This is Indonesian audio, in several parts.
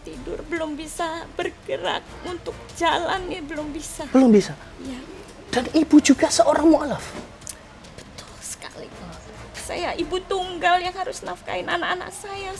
tidur, belum bisa bergerak untuk jalan ya, belum bisa. Belum bisa. Ya, Dan ibu juga seorang mu'alaf. betul sekali. Saya ibu tunggal yang harus nafkahin anak-anak saya.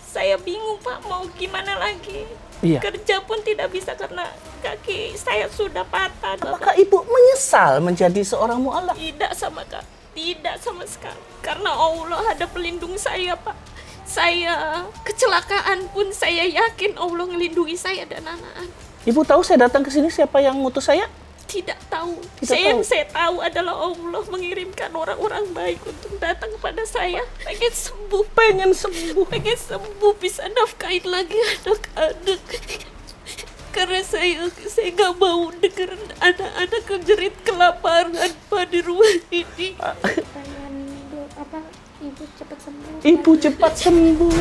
Saya bingung Pak, mau gimana lagi. Iya. Kerja pun tidak bisa karena kaki saya sudah patah. Apakah ibu menyesal menjadi seorang mu'alaf? Tidak sama Kak, tidak sama sekali. Karena Allah ada pelindung saya Pak. Saya kecelakaan pun saya yakin Allah melindungi saya dan anak-anak. Ibu tahu saya datang ke sini siapa yang ngutus saya? Tidak tahu. Tidak tahu. Yang saya tahu adalah Allah mengirimkan orang-orang baik untuk datang kepada saya. Pengen sembuh, pengen sembuh, bisa nafkahin lagi anak-anak. Karena saya nggak mau dengar anak-anak kejerit kelaparan Pak di rumah ini. Pengen ibu cepat sembuh. Ibu cepat sembuh.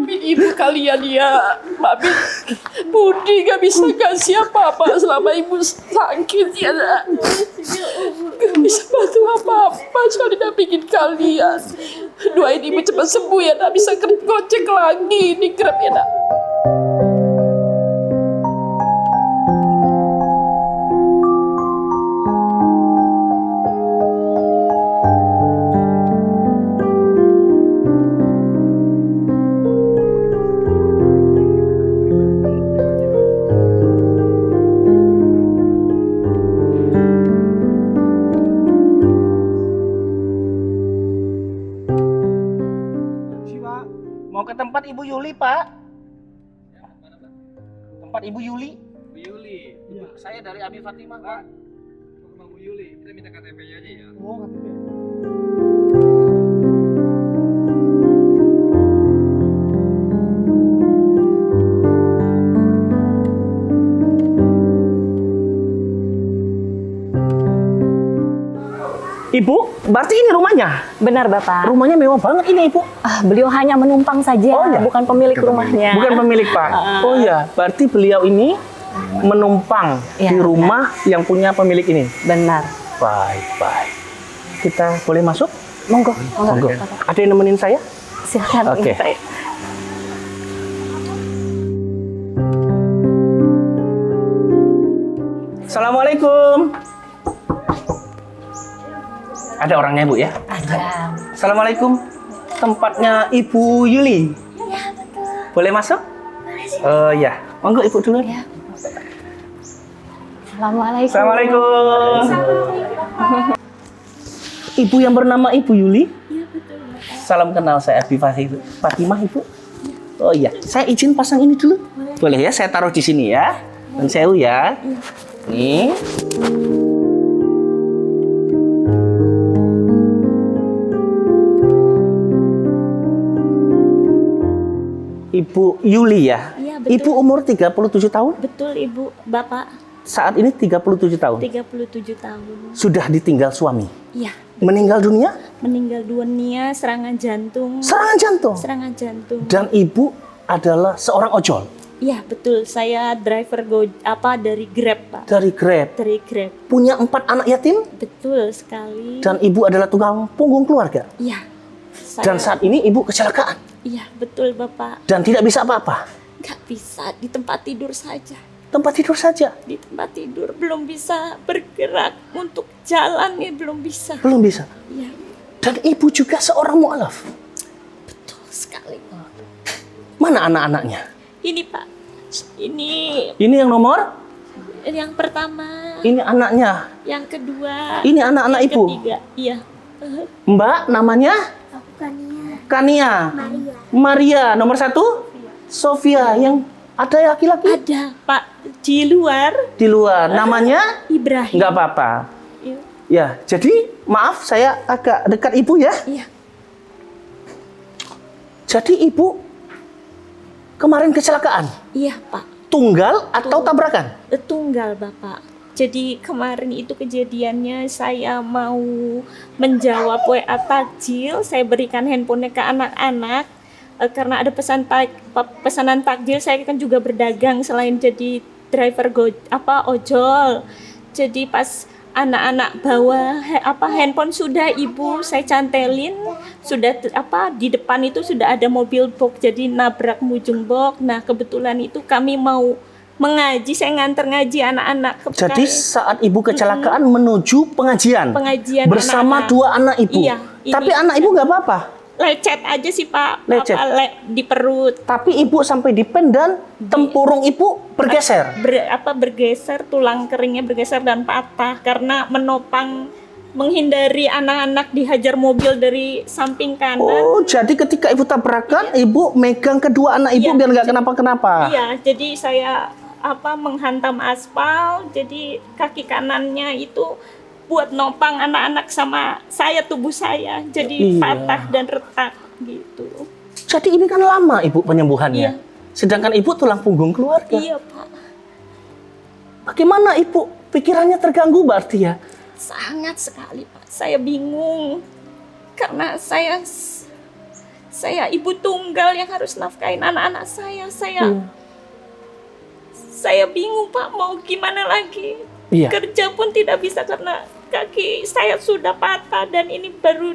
Ibu kalian ya, Mami Budi gak bisa kasih apa-apa selama ibu sakit ya nak. Gak bisa bantu apa-apa sekali dampingin kalian. Doain ibu cepat sembuh ya nak, bisa gojek lagi di Grab ya nak. Mau ke tempat Ibu Yuli, Pak. Tempat Ibu Yuli. Bu Yuli, Saya dari Abi Fatimah, Pak. ke rumah Bu Yuli, kita minta KTP-nya aja ya. Oh, KTP. Ibu, berarti ini rumahnya? Benar Bapak. Rumahnya mewah banget ini, Ibu. Beliau hanya menumpang saja, Oh, ya? bukan pemilik rumahnya. Bukan pemilik, Pak. Oh ya, berarti beliau ini menumpang Ya, di rumah yang punya pemilik ini. Benar. Baik, baik. Kita boleh masuk? Monggo, Monggo. Bapak. Ada yang nemenin saya? Silakan. Oke. Saya. Assalamualaikum. Ada orangnya, Bu ya? Ada. Assalamualaikum. Tempatnya Ibu Yuli. Iya betul. Boleh masuk? Oh ya. Monggo Ibu dulu. Ya. Assalamualaikum. Assalamualaikum. Ibu yang bernama Ibu Yuli? Iya betul Bapak. Salam kenal, saya Abi Fatimah, Ibu. Oh iya, saya izin pasang ini dulu. Boleh ya, saya taruh di sini ya. Dan sewu ya. Nih. Ibu Yuli ya? Iya, betul. Ibu umur 37 tahun? Betul Ibu, Bapak Saat ini 37 tahun. 37 tahun. Sudah ditinggal suami. Iya, Meninggal dunia? meninggal dunia serangan jantung. Serangan jantung. Serangan jantung. Dan ibu adalah seorang ojol Iya betul, saya driver dari Grab Pak. dari Grab. Dari Grab, Punya 4 anak yatim betul sekali. dan ibu adalah tukang punggung keluarga. Iya. Dan saat ini ibu kecelakaan Iya betul Bapak. dan tidak bisa apa-apa. Nggak bisa, di tempat tidur saja. Tempat tidur saja. Di tempat tidur, belum bisa bergerak untuk jalan ya, belum bisa. Belum bisa. Iya Dan ibu juga seorang mu'alaf. betul sekali. Mana anak-anaknya? Ini Pak, ini Ini yang nomor, yang pertama, ini anaknya. yang kedua, Ini anak-anak yang ibu. ketiga. Iya. Mbak namanya Aku Kania. Kania. Maria. Maria, nomor 1 Sofia. Yang ada laki-laki Ada Pak di luar, di luar. Namanya Ibrahim. nggak apa-apa. Iya. Ya, jadi maaf saya agak dekat ibu ya. Iya. Jadi ibu kemarin kecelakaan? Iya, Pak. Tunggal atau tabrakan? Tunggal, Bapak. Jadi kemarin itu kejadiannya saya mau menjawab WA takjil, saya berikan handphonenya ke anak-anak karena ada pesanan takjil. Saya kan juga berdagang selain jadi driver ojol. Jadi pas anak-anak bawa handphone sudah ibu saya cantelin, sudah di depan itu sudah ada mobil box, jadi nabrak mujung box. Nah kebetulan itu kami mau mengaji, saya nganter ngaji anak-anak. Jadi saat ibu kecelakaan menuju pengajian bersama anak-anak. dua anak ibu. Iya, Tapi anak ibu nggak apa-apa. Lecet aja sih Pak, Lecet. di perut. Tapi ibu sampai dipen dan tempurung ibu bergeser. Bergeser, tulang keringnya bergeser dan patah karena menghindari anak-anak dihajar mobil dari samping kanan. Oh, jadi ketika ibu tabrakan, ibu megang kedua anak ibu Iya. biar nggak kenapa-kenapa. Iya, jadi saya menghantam aspal, jadi kaki kanannya itu buat nopang anak-anak sama tubuh saya, jadi Iya. patah dan retak gitu. Jadi ini kan lama ibu penyembuhannya. Iya. Sedangkan ibu tulang punggung keluarga. Iya Pak, Bagaimana ibu? Pikirannya terganggu berarti ya? sangat sekali Pak. Saya bingung karena saya ibu tunggal yang harus nafkahin anak-anak saya. Saya bingung Pak, mau gimana lagi? Iya. Kerja pun tidak bisa karena kaki saya sudah patah dan ini baru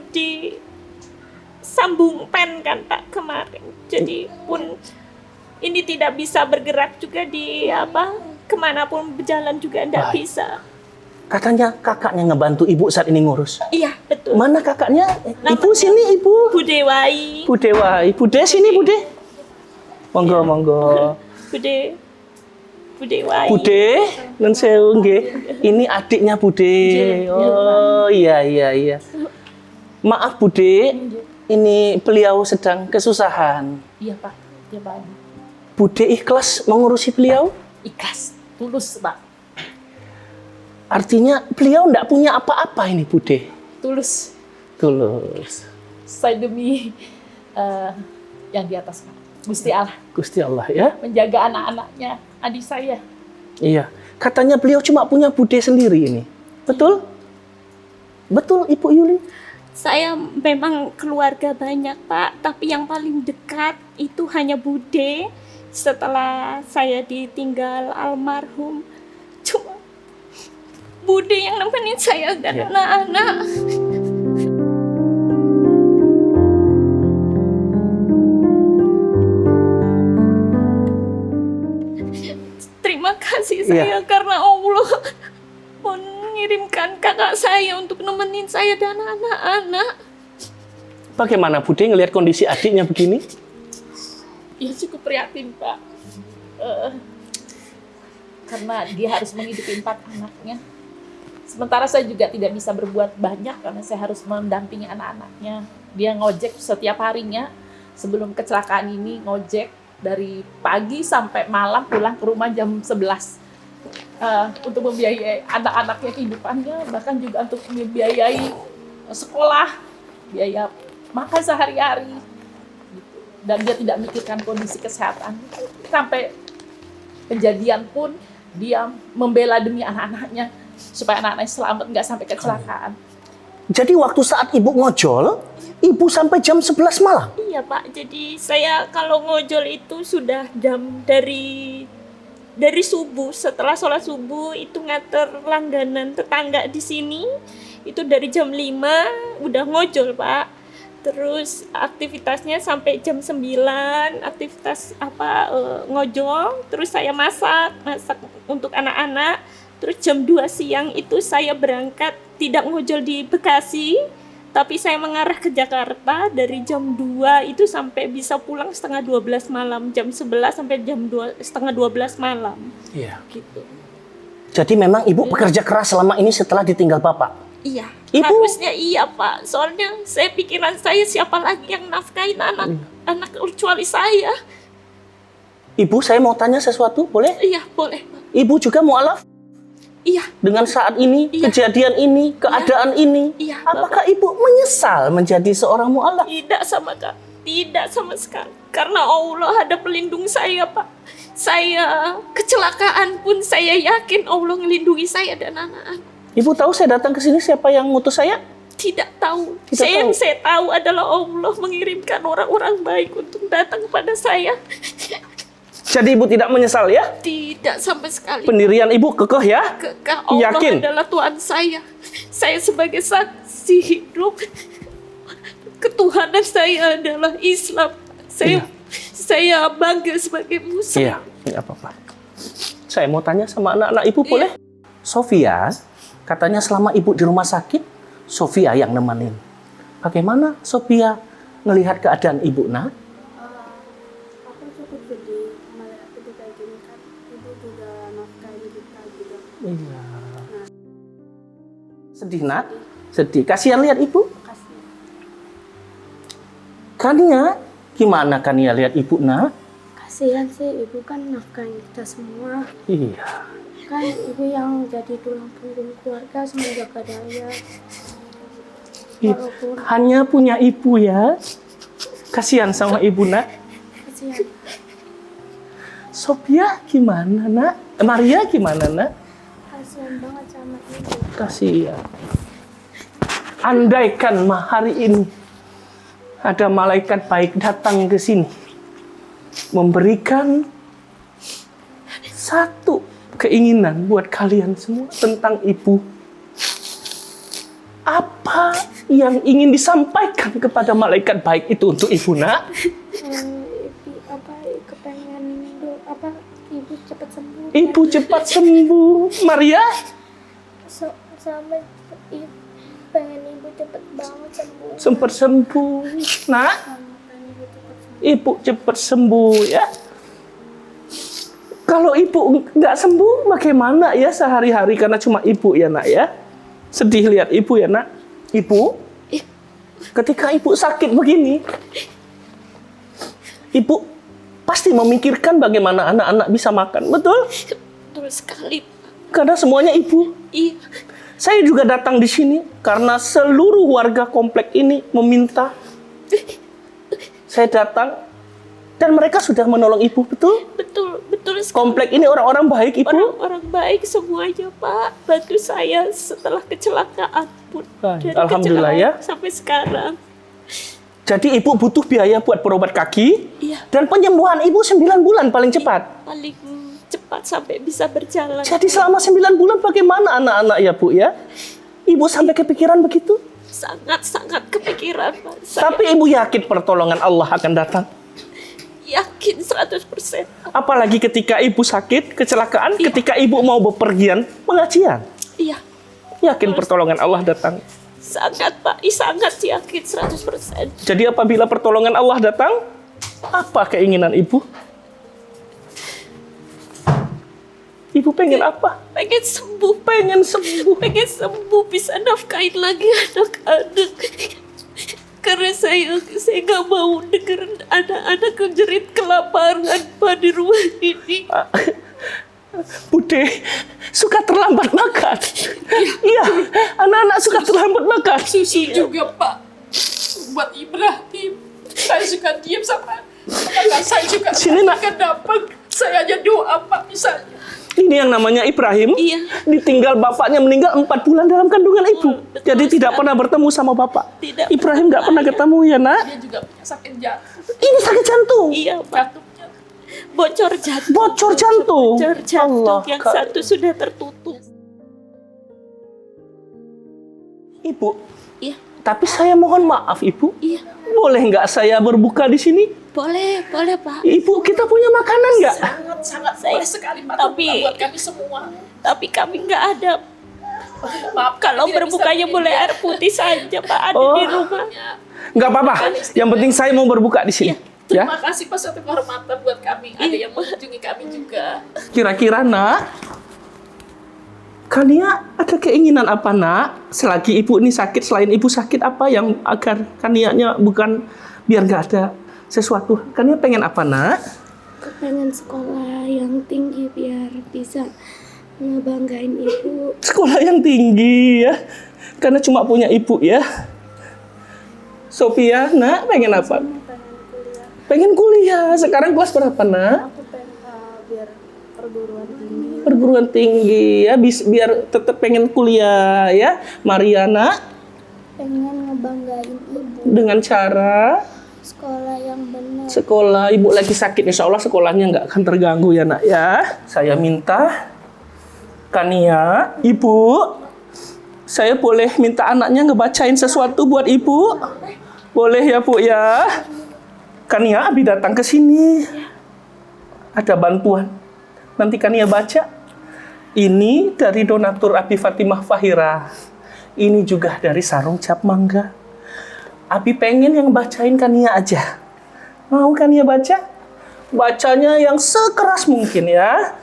disambung pen kan Pak kemarin. Jadi pun ini tidak bisa bergerak juga kemanapun berjalan juga tidak Baik. bisa. Katanya kakaknya ngebantu ibu saat ini ngurus. Iya betul. Mana kakaknya? Namanya Ibu sini ibu. Bude Wai. Bude Wai. Bude sini Bude. Monggo monggo. Bude Wai. Bude, nun sewu nggih. Ini adiknya Bude. Oh iya. Maaf Bude, ini beliau sedang kesusahan. Iya Pak, iya Pak. Bude ikhlas mengurusi beliau? Ikhlas, tulus Pak, Artinya beliau enggak punya apa-apa ini Bude. tulus. Tulus. Saya demi yang di atas Pak. Gusti Allah Gusti Allah ya. menjaga anak-anaknya, adik saya. Iya. Katanya beliau cuma punya Bude sendiri ini. Betul? Betul Ibu Yuli? Saya memang keluarga banyak Pak, tapi yang paling dekat itu hanya Bude. Setelah saya ditinggal almarhum, cuma Bude yang nemenin saya dan Iya. anak-anak. Terima kasih saya karena Allah mengirimkan kakak saya untuk nemenin saya dan anak-anak. Bagaimana Bude ngelihat kondisi adiknya begini? Ya cukup prihatin Pak. Karena dia harus menghidupi 4 anaknya. Sementara saya juga tidak bisa berbuat banyak karena saya harus mendampingi anak-anaknya. Dia ngojek setiap harinya. Sebelum kecelakaan ini ngojek dari pagi sampai malam, pulang ke rumah jam 11. Untuk membiayai anak-anaknya kehidupannya, bahkan juga untuk membiayai sekolah, biaya makan sehari-hari. Dan dia tidak memikirkan kondisi kesehatan. Sampai kejadian pun dia membela demi anak-anaknya supaya anak-anaknya selamat, nggak sampai kecelakaan. Jadi waktu saat ibu ngojol, ibu sampai jam 11 malam? Iya Pak, jadi saya kalau ngojol itu sudah jam dari subuh. Setelah sholat subuh itu nganter langganan tetangga di sini. Itu dari jam 5 udah ngojol Pak. Terus aktivitasnya sampai jam 9, aktivitas ngojol. Terus saya masak untuk anak-anak. Terus jam 2 siang itu saya berangkat, tidak ngojol di Bekasi, tapi saya mengarah ke Jakarta dari jam 2 itu sampai bisa pulang setengah 12 malam, jam 11 sampai jam setengah 12 malam. Iya. Gitu. Jadi memang ibu bekerja keras selama ini setelah ditinggal bapak? Iya, Ibu? harusnya iya Pak. Soalnya pikiran saya siapa lagi yang nafkahin anak kecuali saya. Ibu, saya mau tanya sesuatu, boleh? Iya, boleh Pak. Ibu juga mualaf Iya, dengan saat ini, Iya. kejadian ini, keadaan ini. Iya, Apakah ibu menyesal menjadi seorang mualaf? tidak sama Kak. Tidak sama sekali. Karena Allah ada pelindung saya, Pak. Saya kecelakaan pun saya yakin Allah melindungi saya dan anak-anak. Ibu tahu saya datang ke sini siapa yang ngutus saya? Tidak tahu. Tidak tahu. Yang saya tahu adalah Allah mengirimkan orang-orang baik untuk datang kepada saya. Jadi ibu tidak menyesal ya? Tidak sama sekali. Pendirian ibu kekeh ya? Kekah Allah Yakin? adalah Tuhan saya. Saya sebagai saksi hidup. Ketuhanan saya adalah Islam. Saya bangga sebagai Muslim. Iya, tidak apa-apa. Saya mau tanya sama anak-anak ibu boleh? Sofia, katanya selama ibu di rumah sakit, Sofia yang nemenin. Bagaimana Sofia melihat keadaan ibu, nak? Aku cukup sedih melihat ketika gini kan ibu juga nafkahin kita juga. Iya. Sedih, nak? Sedih. Kasihan lihat ibu. Kasih. Kania, gimana Kania lihat ibu, nak? Kasihan sih ibu kan nafkahin kita semua. Iya. Kan ibu yang jadi tulang punggung keluarga semenjak ada ayah. Walaupun Hanya punya ibu ya. Kasihan sama ibu, nak. kasihan. Sophia gimana, nak? Maria gimana, nak? Kasihan banget sama ibu. Kasihan. Andaikan hari ini ada malaikat baik datang ke sini memberikan satu keinginan buat kalian semua tentang ibu. Apa yang ingin disampaikan kepada malaikat baik itu untuk ibu, nak? Kepengen ibu cepat sembuh. Ibu cepat sembuh. Maria? Sama pengen ibu cepat banget sembuh. Sempat sembuh. Nak? Pengen ibu cepat sembuh. Ibu cepat sembuh ya. Kalau ibu nggak sembuh, bagaimana ya sehari-hari karena cuma ibu ya, nak ya? Sedih lihat ibu ya, nak. Ibu, ketika ibu sakit begini, ibu pasti memikirkan bagaimana anak-anak bisa makan, betul? Betul sekali. Karena semuanya ibu. Iya. Saya juga datang di sini karena seluruh warga komplek ini meminta. Saya datang dan mereka sudah menolong ibu, betul? Betul sekali. Komplek ini orang-orang baik, ibu. Orang-orang baik semuanya, Pak. Bantu saya setelah kecelakaan pun. Baik, Dari alhamdulillah ya. kecelakaan sampai sekarang. Jadi ibu butuh biaya buat berobat kaki. Iya. Dan penyembuhan ibu 9 bulan paling cepat. Paling cepat sampai bisa berjalan. Jadi selama 9 bulan bagaimana anak-anak ya, Bu ya? Ibu sampai kepikiran begitu? Sangat-sangat kepikiran, Pak. Saya Tapi ibu yakin pertolongan Allah akan datang? yakin 100%. Apalagi ketika ibu sakit, kecelakaan, ketika ibu mau bepergian, pengajian. Iya. Yakin pertolongan Allah datang. Sangat, Pak. Sangat yakin 100%. Jadi apabila pertolongan Allah datang, apa keinginan ibu? Ibu pengen apa? Pengen sembuh. Pengen sembuh. Pengen sembuh. Bisa nafkahin lagi anak-anak. Karena saya gak mau denger anak-anak jerit kelaparan, Pak, di rumah ini. Bude suka terlambat makan. Iya, anak-anak suka terlambat makan. Susu juga, Pak. Buat Ibrahim. Saya suka diam sama anak saya juga. Sini, nak. Kan dapat. Saya aja doa, Pak, misalnya. Ini yang namanya Ibrahim. Iya. Ditinggal bapaknya meninggal 4 bulan dalam kandungan ibu. betul Jadi tidak sekali. pernah bertemu sama bapak. Tidak Ibrahim nggak pernah ketemu ya, nak. Dia juga punya sakit jantung. Ini sakit jantung. Iya, Pak. Jantungnya. Bocor jantung. Bocor jantung. Bocor jantung. Allah, Yang Kak. satu sudah tertutup. Ibu, Iya. tapi saya mohon maaf, Ibu. Iya. Boleh nggak saya berbuka di sini? Boleh, Pak. Ibu, kita punya makanan nggak? Sangat Saya- boleh sekali, Pak. tapi- Terbuka buat kami semua. Tapi kami nggak ada. Maaf, Kalau tidak berbukanya bisa boleh begini. air putih saja, Pak. Ada Oh. di rumah. Nggak apa-apa. Yang penting saya mau berbuka di sini. Ya. Terima kasih, Pak, suatu kehormatan buat kami. Ada yang mengunjungi kami juga. Kira-kira, nak, Kania ada keinginan apa, nak? Selagi ibu ini sakit, selain ibu sakit apa yang agar Kanianya bukan biar nggak ada sesuatu. Kania pengen apa, nak? Pengen sekolah yang tinggi biar bisa ngebanggain ibu. Sekolah yang tinggi ya. Karena cuma punya ibu ya. Sophia, nak pengen apa? Pengen Pengen kuliah. Sekarang kelas berapa, Nak? Aku pengen biar perguruan tinggi. Perguruan tinggi ya, biar tetap pengen kuliah ya. Mariana Pengen ngebanggain ibu. dengan cara Sekolah yang benar. sekolah. Ibu lagi sakit, insya Allah sekolahnya nggak akan terganggu ya, Nak ya. Saya minta Kania, Ibu, saya boleh minta anaknya ngebacain sesuatu buat Ibu? Boleh ya, Bu ya? Kania, Abi datang ke sini. Ada bantuan. Nanti Kania baca. Ini dari donatur Abi Fatimah Fahira. Ini juga dari Sarung Cap Mangga. Abi pengen yang bacain Kania aja. Mau Kania baca? Bacanya yang sekeras mungkin ya.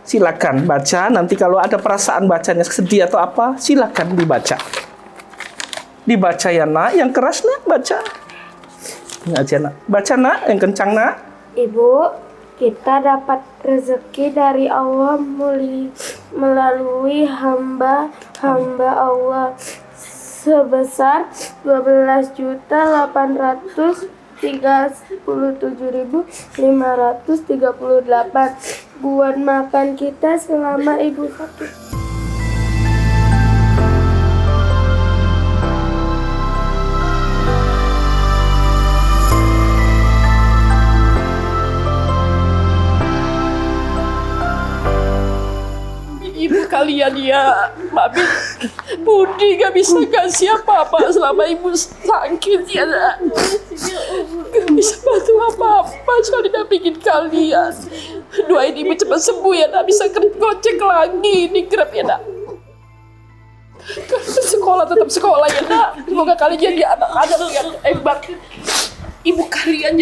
Silakan baca. Nanti kalau ada perasaan bacanya sedih atau apa, silakan dibaca. Dibaca ya, Nak. Yang keras, Nak, baca. Ini aja, Nak. Baca, Nak. Yang kencang, Nak. Ibu, kita dapat rezeki dari Allah melalui hamba Allah sebesar 12.837.538 buat makan kita selama ibu sakit. Ibu kalian ya, Mami, Budi gak bisa kasih apa-apa selama ibu sakit ya, Nak. Gak bisa bantu apa-apa soalnya bikin kalian. Doain ibu cepat sembuh ya, Nak. Bisa gocek lagi di Grab ya, Nak. Sekolah tetap sekolah ya, Nak. Semoga kalian jadi anak-anak yang hebat. Ibu kalian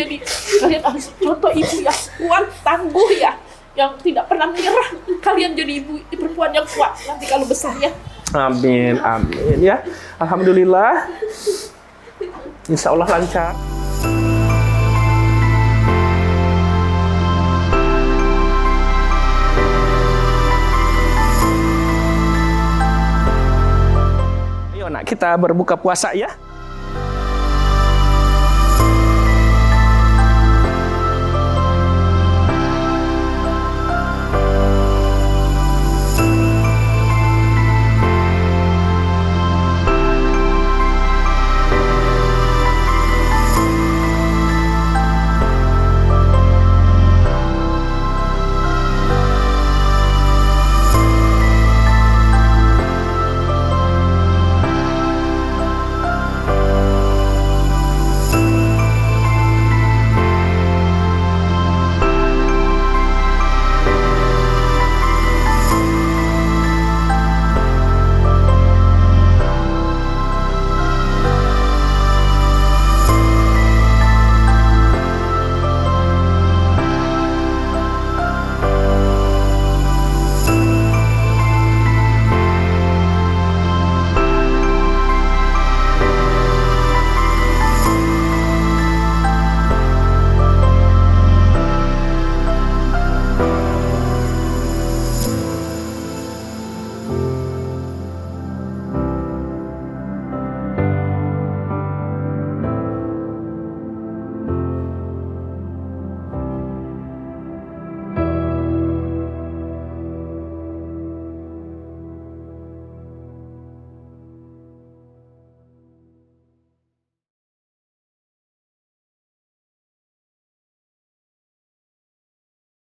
harus contoh ibu yang kuat, tangguh ya, yang tidak pernah menyerah. Kalian jadi ibu perempuan yang kuat nanti kalau besar ya. Amin, amin ya. Alhamdulillah. Insya Allah lancar. Ayo, Nak, kita berbuka puasa ya.